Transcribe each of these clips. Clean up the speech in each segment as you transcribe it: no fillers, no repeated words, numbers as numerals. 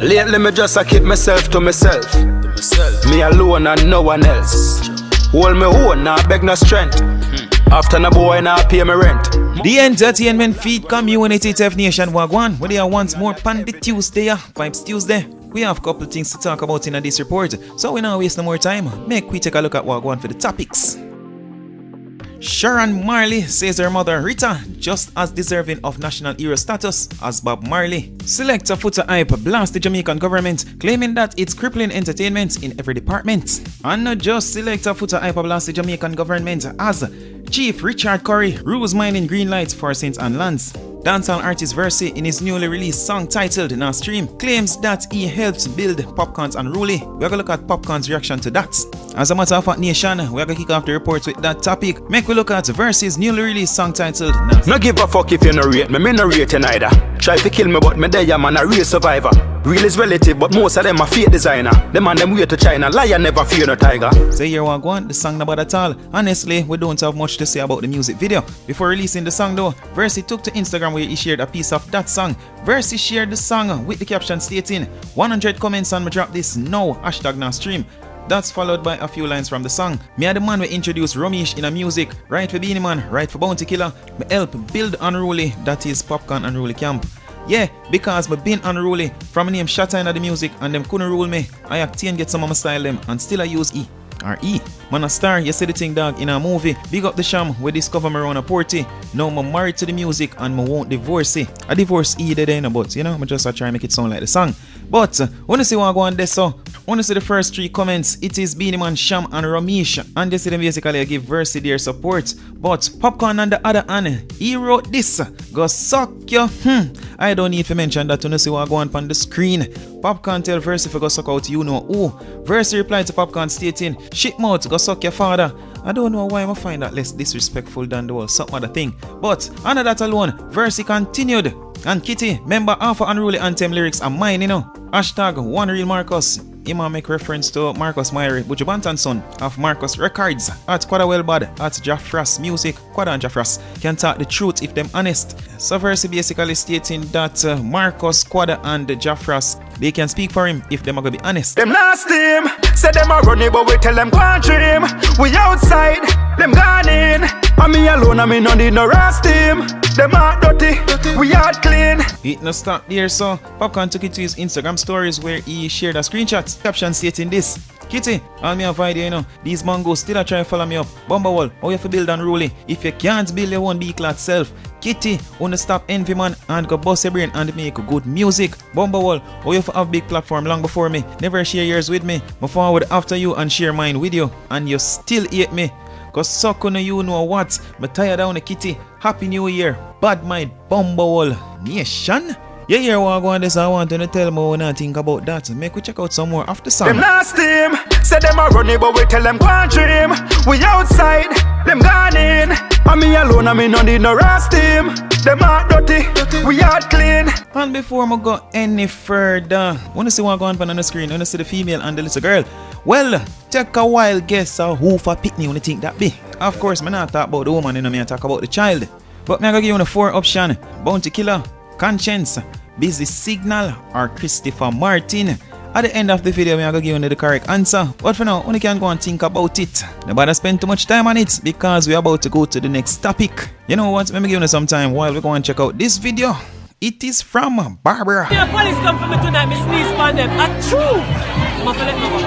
Lately me just a keep myself to myself. Me alone and no one else. Hold me own, nah beg no strength. After no boy nah pay me rent. The entertainment feed community F Nation Wagwan. Where they are once more pan the Tuesday, Vibes Tuesday. We have a couple things to talk about in this report, so we not waste no more time. Make we take a look at Wagwan for the topics. Sharon Marley says her mother Rita just as deserving of national hero status as Bob Marley. Selector Foota hype blasts the Jamaican government, claiming that it's crippling entertainment in every department. And not just Selector Foota hype blasts the Jamaican government as Chief Richard Curry rules mining green lights for St. Ann lands. Dancehall artist Versi in his newly released song titled "Now Stream" claims that he helped build Popcaan and Versi. We're gonna look at Popcaan's reaction to that. As a matter of fact, Nation, we're gonna kick off the report with that topic. Make we look at Versi's newly released song titled "Now." No give a fuck if you no rate me no rate you neither. Try to kill me but me there man a real survivor. Real is relative but most of them are fake designer. Them and them way to China, lion never fear no tiger. So here we go, the song not bad at all. Honestly, we don't have much to say about the music video. Before releasing the song though, Versi took to Instagram where he shared a piece of that song. Versi shared the song with the caption stating 100 comments and me drop this now, #NowStream. That's followed by a few lines from the song. Me are the man we introduced Romish in a music. Right for Beanie Man, right for Bounty Killer. Me help build Unruly, that is Popcaan and Versi camp. Yeah, because me been unruly from my name Shatta in the music and them couldn't rule me. I act and get some of my style them and still I use E. R.E. Man a star, you see the thing dog in a movie. Big up the sham, we discover me around a porty. Now I'm married to the music and me won't divorce it. I divorce E there, but you know, I just try to make it sound like the song. But wanna see what I go on this so? Wanna see the first 3 comments? It is Beanie Man, Sham and Ramesh. And they see them basically give Versi their support. But Popcaan on the other hand, he wrote this. Go suck you. I don't need to mention that to see what I go on the screen. Popcaan tell Versi to go suck out you know who. Versi replied to Popcaan stating, "Shitmouth, go suck your father." I don't know why I find that less disrespectful than the whole some other thing. But under that alone, Versi continued. And Kitty, member Alpha Unruly Anthem lyrics are mine, you know. #OneRealMarcus. Ima make reference to Marcus Myrie, Bujubantan's son of Marcus Records. At Quada Wellbad, at Jaffras Music, Quada and Jaffras can talk the truth if them honest. So Versi basically stating that Marcus, Quada and Jaffras, they can speak for him if them are gonna be honest. Them last team, say them are running but we tell them go and dream. We outside, them gone in. And me alone, I me no need no rest team. Them are dirty, we are clean. It no stop there, so Popcaan took it to his Instagram stories where he shared a screenshot, caption stating this: "Kitty, all me have idea, you know, these mongos still a try to follow me up. Bumblewall, how you have to build Unruly? If you can't build your own B-clad self. Kitty, wanna stop envy man and go bust your brain and make good music. Bumblewall, how you have to have big platform long before me. Never share yours with me. Me forward after you and share mine with you. And you still hate me. Cause suck on you know what. Me tired down the Kitty. Happy New Year. Bad mind, Bumblewall Nation." Yeah, here what I go on this, I want to tell me when I think about that. Make we check out some more after song. Them last team, say them are running but we tell them go and dream. We outside, them gone in. And me alone, I me no need no rest team. Them are dirty, we are clean. And before I go any further, wanna see what go on the screen? Wanna see the female and the little girl? Well, take a wild guess who for pick me when you think that be. Of course, me not talk about the woman, you know, me talk about the child. But me I go give you 4 options: Bounty Killer, Conscience, Busy Signal, or Christopher Martin. At the end of the video, I'm going to give you the correct answer. But for now, you can go and think about it. Nobody spend too much time on it because we're about to go to the next topic. You know what? Let me give you some time while we go and check out this video. It is from Barbara. The police come for me tonight, me sneeze on them. That's true. I'm going to let me go.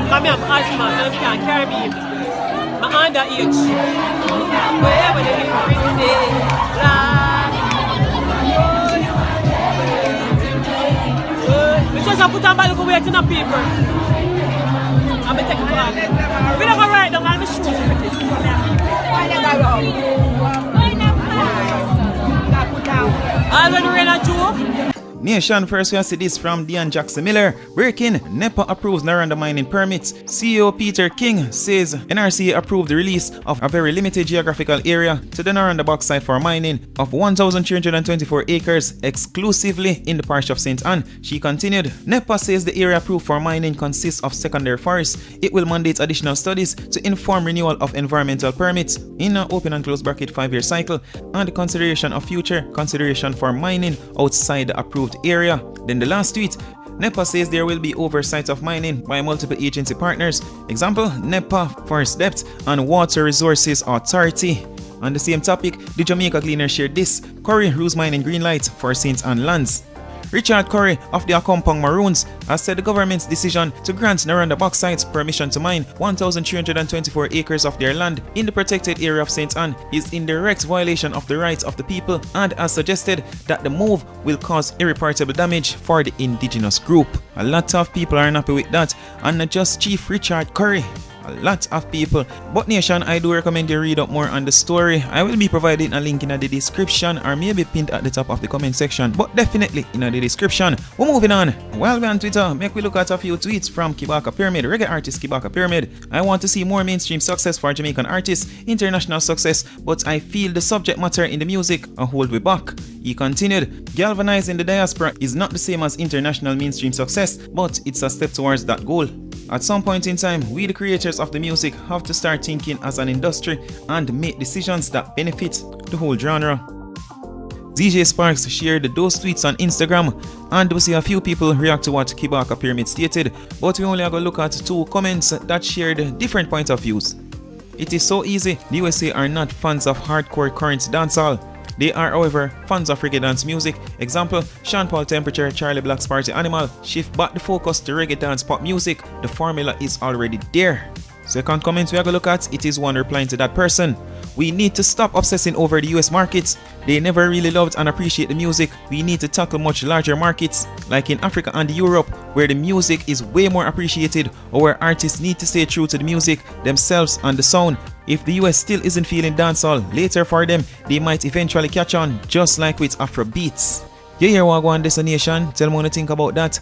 Come here, I'm asthma, so they can't carry me. I'm underage. Wherever they be, just put on back away to the people. I'm going to take it back. We're not going to ride down on the shoes. I'll rain a joke. Nation, first we see this from Dion Jackson Miller. Working, NEPA approves Naranda mining permits. CEO Peter King says NRC approved the release of a very limited geographical area to the Naranda Bauxite for mining of 1,324 acres exclusively in the parish of St. Ann. She continued, NEPA says the area approved for mining consists of secondary forests. It will mandate additional studies to inform renewal of environmental permits in an open and close bracket 5-year cycle and the consideration of future consideration for mining outside the approved BOUT area. Then the last tweet, NEPA says there will be oversight of mining by multiple agency partners. Example, NEPA, Forest Depth, and Water Resources Authority. On the same topic, the Jamaica Gleaner shared this. Curry rules mining green light for St. Ann lands. Richard Curry of the Accompong Maroons has said the government's decision to grant Naranda Bauxite permission to mine 1,324 acres of their land in the protected area of St. Ann is in direct violation of the rights of the people, and has suggested that the move will cause irreparable damage for the indigenous group. A lot of people are unhappy with that, and not just Chief Richard Curry. A lot of people. But Nation, I do recommend you read up more on the story. I will be providing a link in the description, or maybe pinned at the top of the comment section, but definitely in the description. We're moving on. While we're on Twitter, make we look at a few tweets from Kibaka Pyramid, reggae artist Kibaka Pyramid. I want to see more mainstream success for Jamaican artists, international success, but I feel the subject matter in the music hold me back. He continued, galvanizing the diaspora is not the same as international mainstream success, but it's a step towards that goal. At some point in time, we the creators of the music have to start thinking as an industry and make decisions that benefit the whole genre. DJ Sparks shared those tweets on Instagram, and we see a few people react to what Kibaka Pyramid stated, but we only are going to look at 2 comments that shared different points of views. It is so easy. The USA are not fans of hardcore current dancehall. They are, however, fans of reggae dance music. Example, Sean Paul Temperature, Charlie Black's Party Animal. Shift back the focus to reggae dance pop music. The formula is already there. Second comment we are going to look at, it is one replying to that person. We need to stop obsessing over the US markets. They never really loved and appreciate the music. We need to tackle much larger markets, like in Africa and Europe, where the music is way more appreciated, or where artists need to stay true to the music, themselves and the sound. If the US still isn't feeling dancehall, later for them, they might eventually catch on, just like with Afro beats. You hear what I go on Destination? Tell me what you think about that.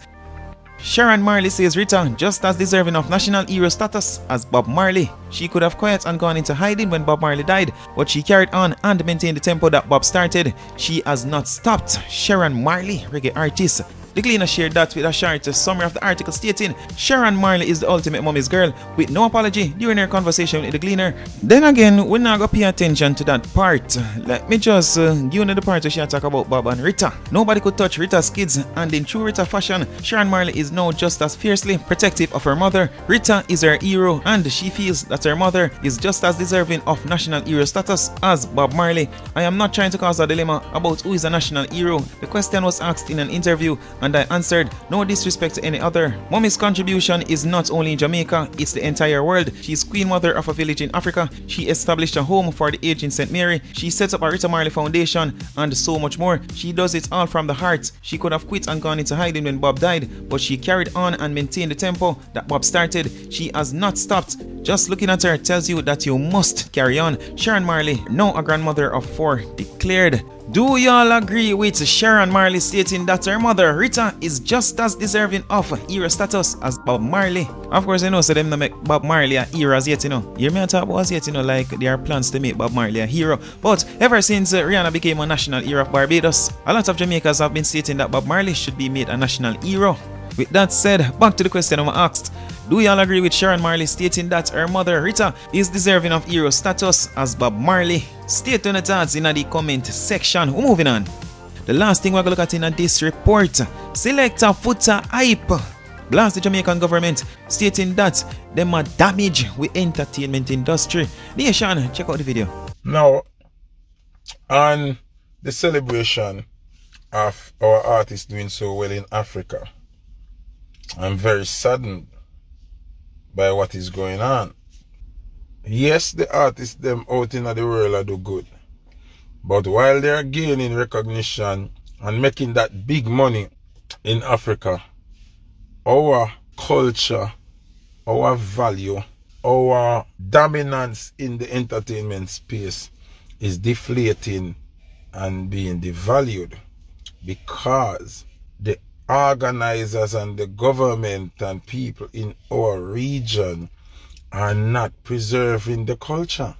Sharon Marley says Rita just as deserving of national hero status as Bob Marley. She could have quit and gone into hiding when Bob Marley died, but she carried on and maintained the tempo that Bob started. She has not stopped. Sharon Marley, reggae artist. The Gleaner shared that with a short summary of the article stating, Sharon Marley is the ultimate mommy's girl, with no apology during her conversation with the Gleaner. Then again, we're not going to pay attention to that part. Let me just give you the part where she talk about Bob and Rita. Nobody could touch Rita's kids, and in true Rita fashion, Sharon Marley is now just as fiercely protective of her mother. Rita is her hero, and she feels that her mother is just as deserving of national hero status as Bob Marley. I am not trying to cause a dilemma about who is a national hero. The question was asked in an interview, and I answered, no disrespect to any other. Mommy's contribution is not only in Jamaica, it's the entire world. She's queen mother of a village in Africa. She established a home for the aged in St. Mary. She sets up a Rita Marley Foundation, and so much more. She does it all from the heart. She could have quit and gone into hiding when Bob died, but she carried on and maintained the tempo that Bob started. She has not stopped. Just looking at her tells you that you must carry on. Sharon Marley, now a grandmother of 4, declared. Do y'all agree with Sharon Marley stating that her mother, Rita, is just as deserving of hero status as Bob Marley? Of course, you know, so them not make Bob Marley a hero as yet, you know. You may talk about as yet, you know, like there are plans to make Bob Marley a hero. But ever since Rihanna became a national hero of Barbados, a lot of Jamaicans have been stating that Bob Marley should be made a national hero. With that said, back to the question I asked. Do y'all agree with Sharon Marley stating that her mother, Rita, is deserving of hero status as Bob Marley? State your thoughts in the comment section. We're moving on. The last thing we're going to look at in this report, Selector Foota hype blast the Jamaican government stating that them are damage with entertainment industry. Nation, check out the video. Now, on the celebration of our artists doing so well in Africa, I'm very saddened by what is going on. Yes, the artists them out in the world are do good, but while they are gaining recognition and making that big money in Africa, our culture, our value, our dominance in the entertainment space is deflating and being devalued because the organizers and the government and people in our region are not preserving the culture.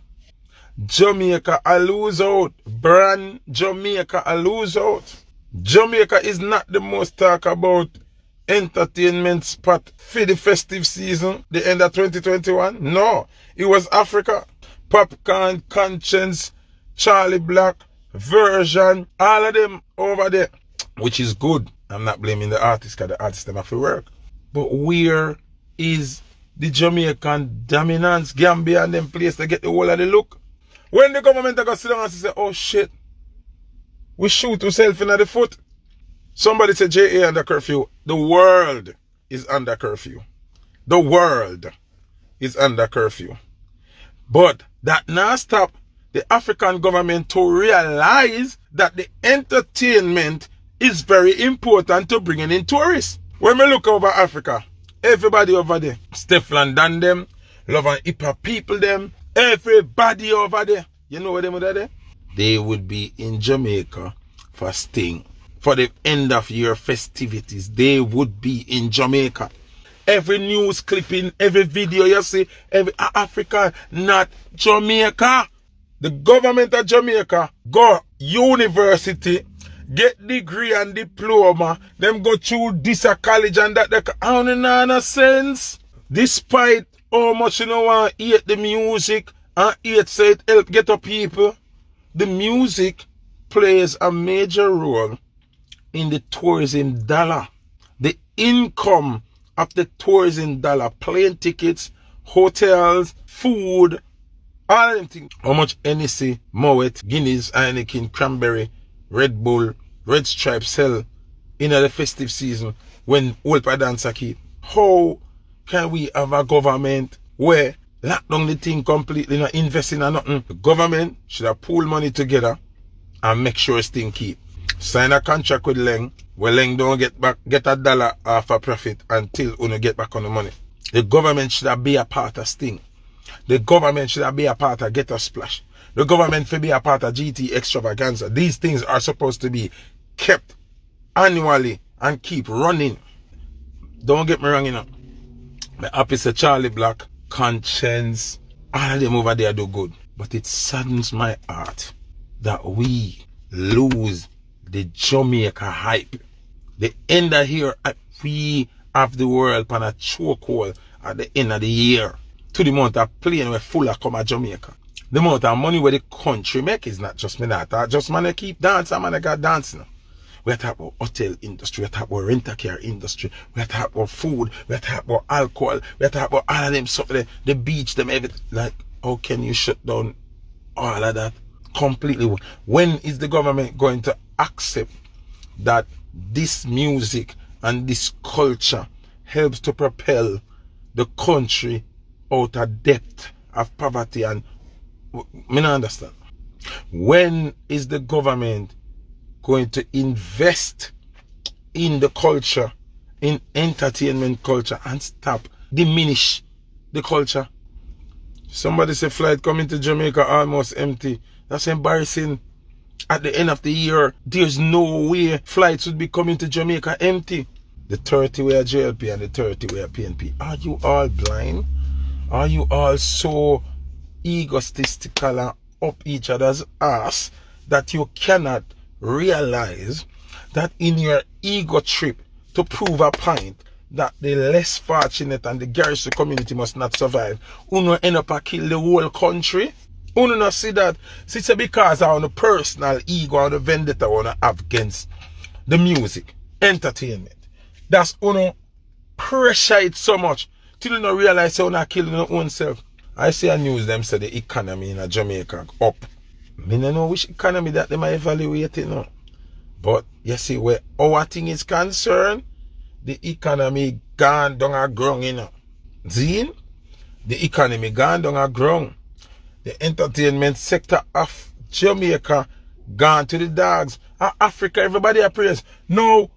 Jamaica a lose out. Brand Jamaica a lose out. Jamaica is not the most talk about entertainment spot for the festive season, the end of 2021. No, it was Africa. Popcaan, Conscience, Charlie Black, Version, all of them over there, which is good. I'm not blaming the artist because the artist them have to work. But where is the Jamaican dominance, Gambia and them place to get the whole of the look? When the government are going to sit down and say, oh shit, we shoot ourselves in the foot. Somebody said JA under curfew. The world is under curfew. The world is under curfew. But that now stop the African government to realize that the entertainment is very important to bringing in tourists. When we look over Africa, everybody over there, Stefflon Dan them, Love and Hip Hop people them, everybody over there. You know what they would do? They would be in Jamaica for Sting. For the end of year festivities, they would be in Jamaica. Every news clipping, every video you see, every Africa, not Jamaica. The government of Jamaica go university, get degree and diploma, them go through this a college and that. I don't know no sense. Despite how much you know want to hate the music and hate say it help get up people, the music plays a major role in the tourism dollar. The income of the tourism dollar, plane tickets, hotels, food, all them things. How much NEC, Moet, Guinness, Heineken, Cranberry, Red Bull, Red Stripe sell in the festive season when old dancer keep? How can we have a government where lock down the thing completely, not investing in nothing? The government should have pool money together and make sure this thing keep. Sign a contract with Leng, where Leng don't get $1 off a profit until you get back on the money. The government should have be a part of Sting. The government should have be a part of Get a Splash. The government should be a part of GT Extravaganza. These things are supposed to be kept annually and keep running. Don't get me wrong, you know. The opposite Charlie Black, Conscience, all of them over there do good. But it saddens my heart that we lose the Jamaica hype. The end of here, we have the world on a chokehold at the end of the year. To the amount of plane where full of come at Jamaica. The amount of money where the country make is not just me that. Just man keep dancing, man got dancing. We talk about hotel industry, we talk about rental care industry, we talk about food, we talk about alcohol, we talk about all of them something, the beach, them everything. Like, how can you shut down all of that completely? When is the government going to accept that this music and this culture helps to propel the country out of depth of poverty? And me not understand. When is the government going to invest in the culture, in entertainment culture, and stop diminish the culture? Somebody say flight coming to Jamaica almost empty. That's embarrassing. At the end of the year, there's no way flights would be coming to Jamaica empty. The 30 way JLP and the 30 way PNP. Are you all blind? Are you all so egotistical and up each other's ass that you cannot realize that in your ego trip to prove a point that the less fortunate and the garrison community must not survive, you end up a kill the whole country? You not see that? See, it's because of the personal ego and the vendetta I want to have against the music, entertainment. That's pressure it so much till you don't realize you're not killing your own self. I see a news them say the economy in Jamaica up. I don't know which economy that they might evaluate it now. But you see where our thing is concerned, the economy gone down a ground, you know. Zine? The economy gone down a ground. The entertainment sector of Jamaica gone to the dogs. Africa, everybody appraise. No,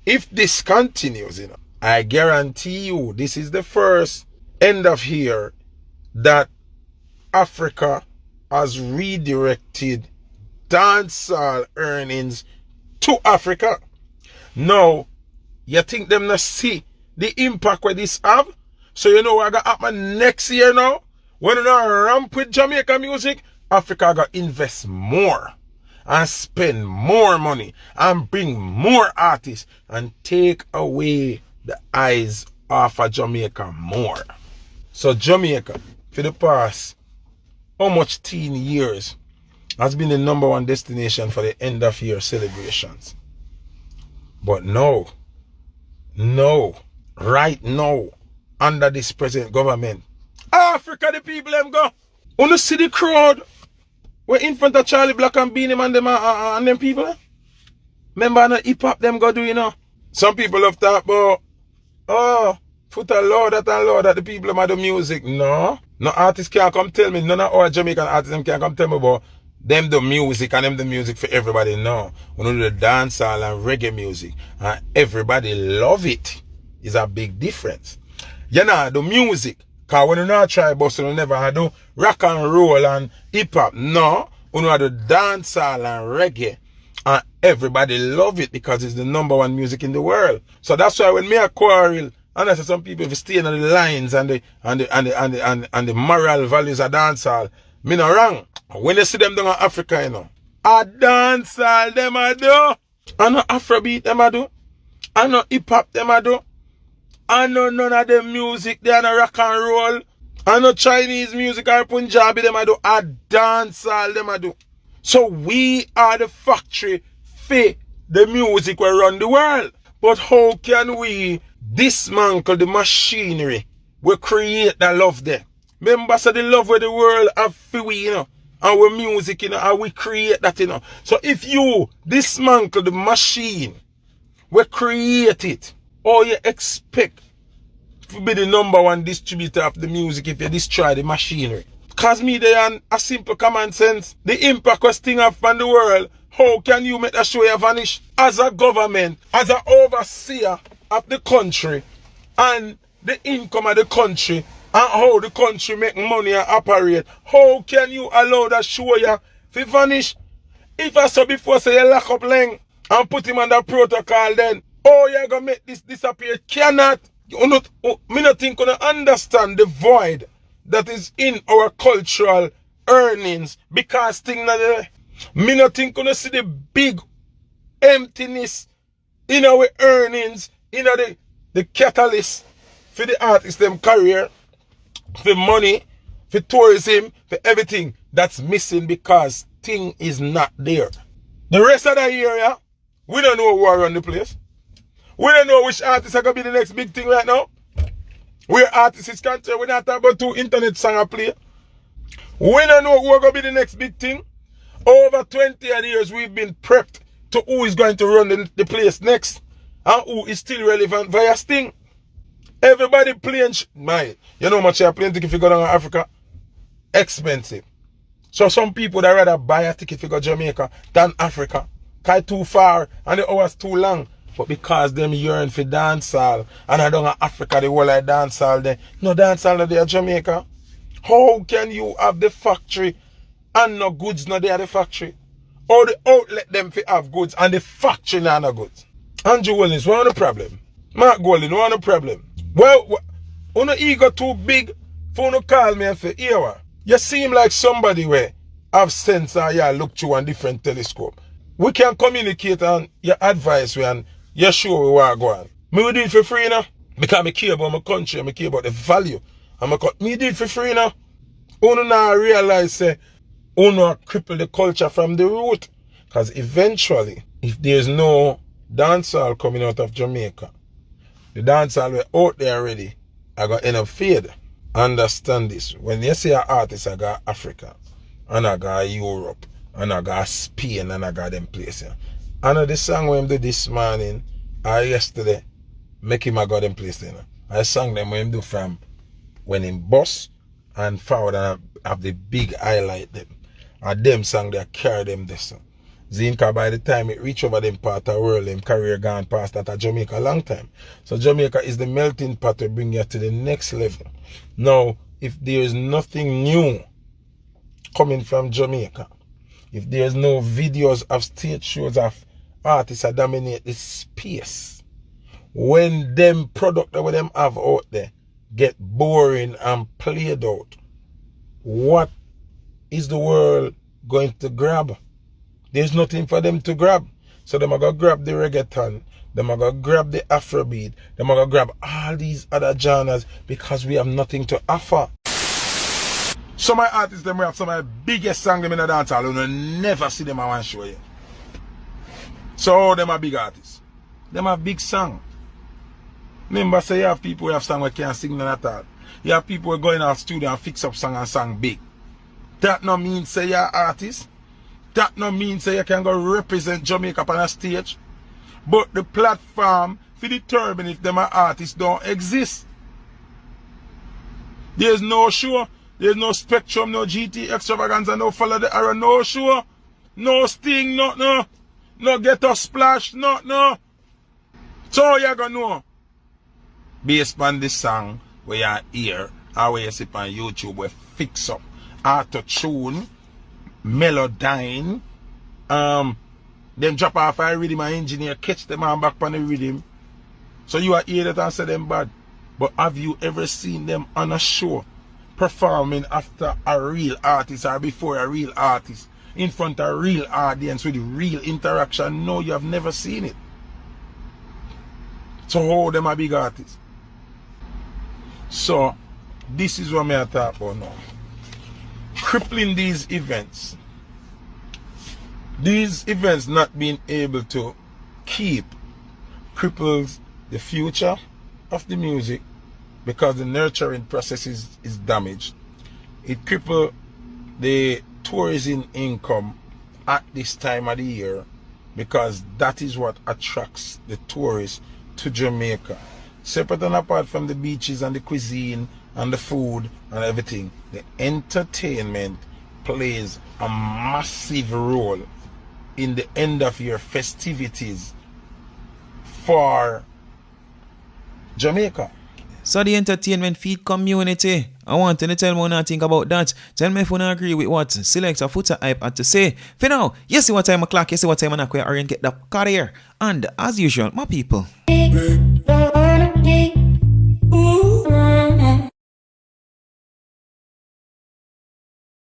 if this continues, you know, I guarantee you this is the first end of year that Africa has redirected dancehall earnings to Africa. Now, you think them not see the impact where this have? So you know what got happen next year now? When you ramp with Jamaica music, Africa got invest more and spend more money and bring more artists and take away the eyes off of Jamaica more. So Jamaica, for the past how much teen years, has been the #1 destination for the end of year celebrations. But no, right now, under this present government, Africa the people them go. Wanna see the crowd? We're in front of Charlie Black and Beanie Man and them people. Remember the hip hop them go do, you know. Some people love talk about, oh, Foota Lord that and Lord that the people them do music. No artist can't come tell me, none of our Jamaican artists them can't come tell me about them the music and them the music for everybody. No. We do the dancehall and reggae music and everybody love it. It's a big difference. You know, the music, because when you not try bust, you never do rock and roll and hip hop. No, you know the dancehall and reggae. And everybody love it because it's the #1 music in the world. So that's why when me a quarrel, and I say some people if you stay on the lines and the moral values of dancehall, me no wrong. When you see them down in Africa, you know, a dancehall them a do. I know Afrobeat them a do. I know hip hop them a do. I know none of them music, they are no rock and roll. I know Chinese music or Punjabi, them I do. A dancehall, them I do. So we are the factory for the music we run the world. But how can we dismantle the machinery we create that love there? Remember, so the love where the world have for we, you know, our music, you know, and we create that, you know. So if you dismantle the machine, we create it. Or you expect to be the #1 distributor of the music if you destroy the machinery. Cause me they are a simple common sense. The impact was thing up on the world. How can you make that show you vanish? As a government, as an overseer of the country and the income of the country and how the country make money and operate, how can you allow that show you to vanish? If I saw before say you lock up Leng and put him under protocol then, oh, you're going to make this disappear. Cannot. Me not think you understand the void that is in our cultural earnings because things not there. Me not think you see the big emptiness in our earnings, in the catalyst for the artists, them career, for money, for tourism, for everything that's missing because thing is not there. The rest of the area, we don't know who are on the place. We don't know which artists are going to be the next big thing right now. Where artists is concerned, we're not talking about 2 internet songs play. We don't know who are going to be the next big thing. Over 20 years, we've been prepped to who is going to run the place next. And who is still relevant via Sting. Everybody playing, you know how much you're playing ticket if you go down to Africa? Expensive. So some people that rather buy a ticket if you go to Jamaica than Africa. Because it's too far and the hours too long. But because them yearn for dancehall and I don't know Africa the whole like dancehall there. No dancehall there at Jamaica. How can you have the factory and no goods not there at the factory? Or the outlet them for have goods and the factory not no goods? Andrew Holness, what the problem? Mark Golding, what the problem? Well, no ego too big for no call me and say, here, you seem like somebody where have sense and you look through a different telescope. We can communicate and your advice and you sure we want to go on. Me we do it for free now. Because I care about my country, I care about the value. And me do it for free now. Uno now realize say, uno cripple the culture from the root. Because eventually, if there's no dancehall coming out of Jamaica, the dancehall we're out there already, I got end up fade. Understand this. When you say an artist, I got Africa, and I got Europe, and I got Spain, and I got them places. I know the song when I do this morning or yesterday, make him I got them place there. I sang them when I do from when in bus and forward and have the big highlight them. And them song they carry them this. Zinka by the time it reach over them part of the world, them career gone past that at Jamaica a long time. So Jamaica is the melting pot to bring you to the next level. Now, if there is nothing new coming from Jamaica, if there's no videos of stage shows of artists that dominate the space, when them product that them have out there get boring and played out, what is the world going to grab? There's nothing for them to grab. So them are going to grab the reggaeton, them are going to grab the Afrobeat, them are going to grab all these other genres because we have nothing to offer. Some of my artists, them have some of my biggest songs in the dancehall, you will never see them on one show here. So them are big artists. Them have big song. Remember, say you have people who have song who can't sing none at all. You have people who go in our studio and fix up song and song big. That no mean say you're an artist. That no mean say you can go represent Jamaica on a stage. But the platform for determine if them are artists don't exist. There's no show. There's no Spectrum, no GT Extravaganza, no Follow the Arrow, no show. No Sting, no Get Us Splash, no. So you gonna know. Based on this song where you hear or where you see on YouTube where fix up, auto-tune, melodyne, then drop off a rhythm and engineer catch them and back on the rhythm. So you are hear that and say them bad. But have you ever seen them on a show performing after a real artist or before a real artist in front of a real audience with real interaction? No, you have never seen it. So how them a big artists? So this is what I talk about now. Crippling these events not being able to keep cripples the future of the music because the nurturing process is damaged. It cripples the tourism income at this time of the year because that is what attracts the tourists to Jamaica. Separate and apart from the beaches and the cuisine and the food and everything, the entertainment plays a massive role in the end of year festivities for Jamaica. So the entertainment feed community, I want you to tell me what you think about that. Tell me if you don't agree with what Selector Foota Hype had to say. For now, you see what time o'clock, you see what time I'm going to get the car here. And as usual, my people.